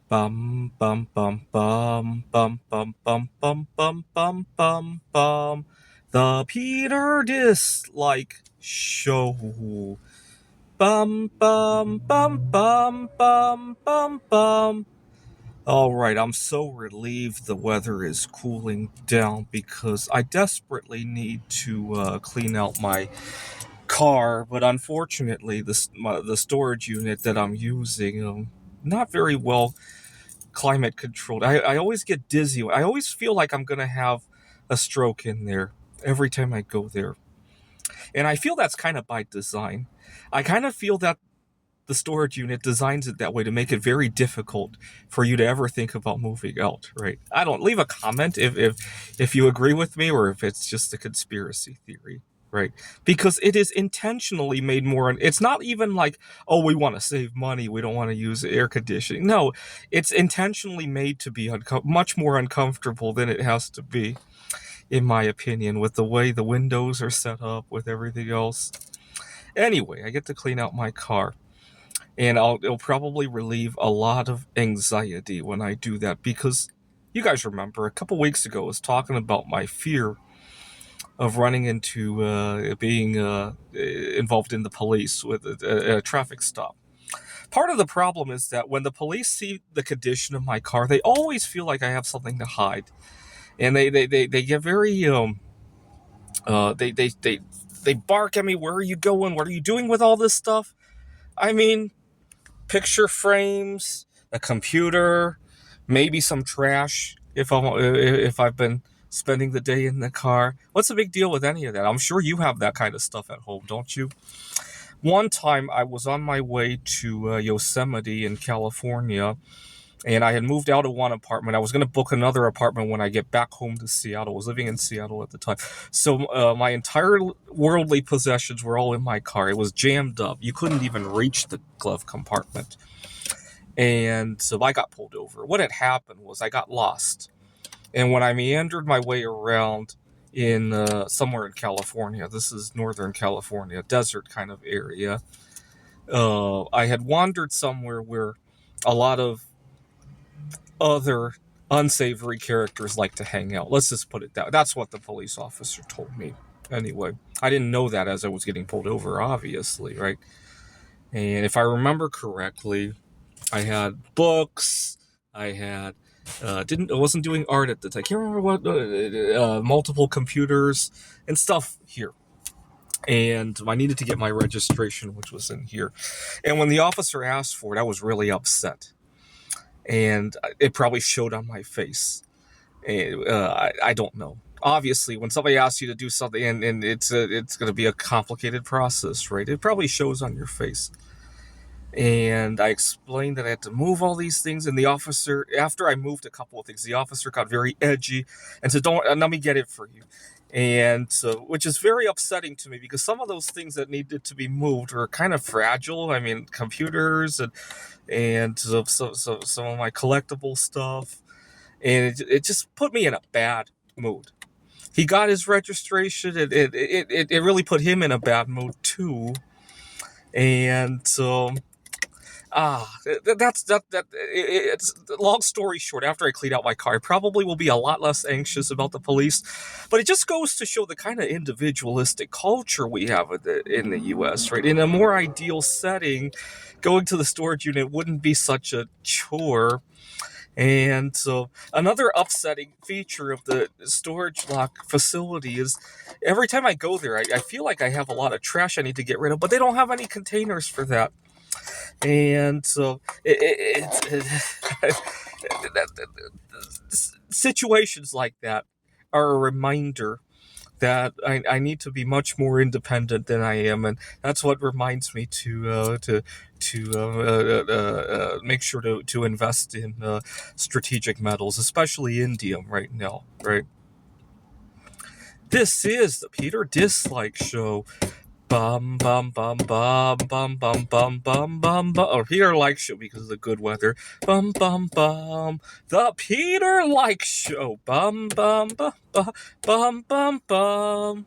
Bum bum bum bum bum bum bum bum bum bum bum bum. The Peter Dislike Show. Bum bum bum bum bum bum bum. All right, I'm so relieved the weather is cooling down because I desperately need to clean out my car, but unfortunately, the storage unit that I'm using, not very well climate controlled. I always get dizzy. I always feel like I'm gonna have a stroke in there every time I go there, and I feel that's kind of by design. I kind of feel that the storage unit designs it that way to make it very difficult for you to ever think about moving out, right? I don't leave a comment if you agree with me or if it's just a conspiracy theory, right? Because it is intentionally made more. It's not even like, oh, we want to save money, we don't want to use air conditioning. No, it's intentionally made to be much more uncomfortable than it has to be, in my opinion, with the way the windows are set up, with everything else. Anyway, I get to clean out my car, and it'll probably relieve a lot of anxiety when I do that, because you guys remember a couple weeks ago I was talking about my fear of running into being involved in the police with a traffic stop. Part of the problem is that when the police see the condition of my car, they always feel like I have something to hide, and they get very they bark at me. Where are you going? What are you doing with all this stuff? I mean, picture frames, a computer, maybe some trash if I've been spending the day in the car. What's the big deal with any of that? I'm sure you have that kind of stuff at home, don't you? One time I was on my way to Yosemite in California, and I had moved out of one apartment. I was going to book another apartment when I get back home to Seattle. I was living in Seattle at the time. So my entire worldly possessions were all in my car. It was jammed up. You couldn't even reach the glove compartment. And so I got pulled over. What had happened was I got lost. And when I meandered my way around in somewhere in California, this is Northern California, desert kind of area, I had wandered somewhere where a lot of other unsavory characters like to hang out. Let's just put it that. That's what the police officer told me. Anyway, I didn't know that as I was getting pulled over, obviously, right? And if I remember correctly, I had books. I had I wasn't doing art at the time. I can't remember what multiple computers and stuff here. And I needed to get my registration, which was in here. And when the officer asked for it, I was really upset, and it probably showed on my face. And, I don't know. Obviously, when somebody asks you to do something, and it's going to be a complicated process, right? It probably shows on your face. And I explained that I had to move all these things, and the officer, after I moved a couple of things, the officer got very edgy and said, "Don't let me get it for you." And so, which is very upsetting to me, because some of those things that needed to be moved were kind of fragile. I mean, computers and some of my collectible stuff, and it just put me in a bad mood. He got his registration, and it really put him in a bad mood too. And so it's long story short. After I clean out my car, I probably will be a lot less anxious about the police. But it just goes to show the kind of individualistic culture we have in the U.S. Right? In a more ideal setting, going to the storage unit wouldn't be such a chore. And so another upsetting feature of the storage lock facility is every time I go there, I feel like I have a lot of trash I need to get rid of, but they don't have any containers for that. And so situations like that are a reminder that I need to be much more independent than I am, and that's what reminds me to make sure to invest in strategic metals, especially indium, right now. Right. This is the Peter Dislike Show. Bum bum bum bum bum bum bum bum bum bum. Or Peter Like Show because of the good weather. Bum bum bum. The Peter Like Show. Bum bum bum bum bum bum.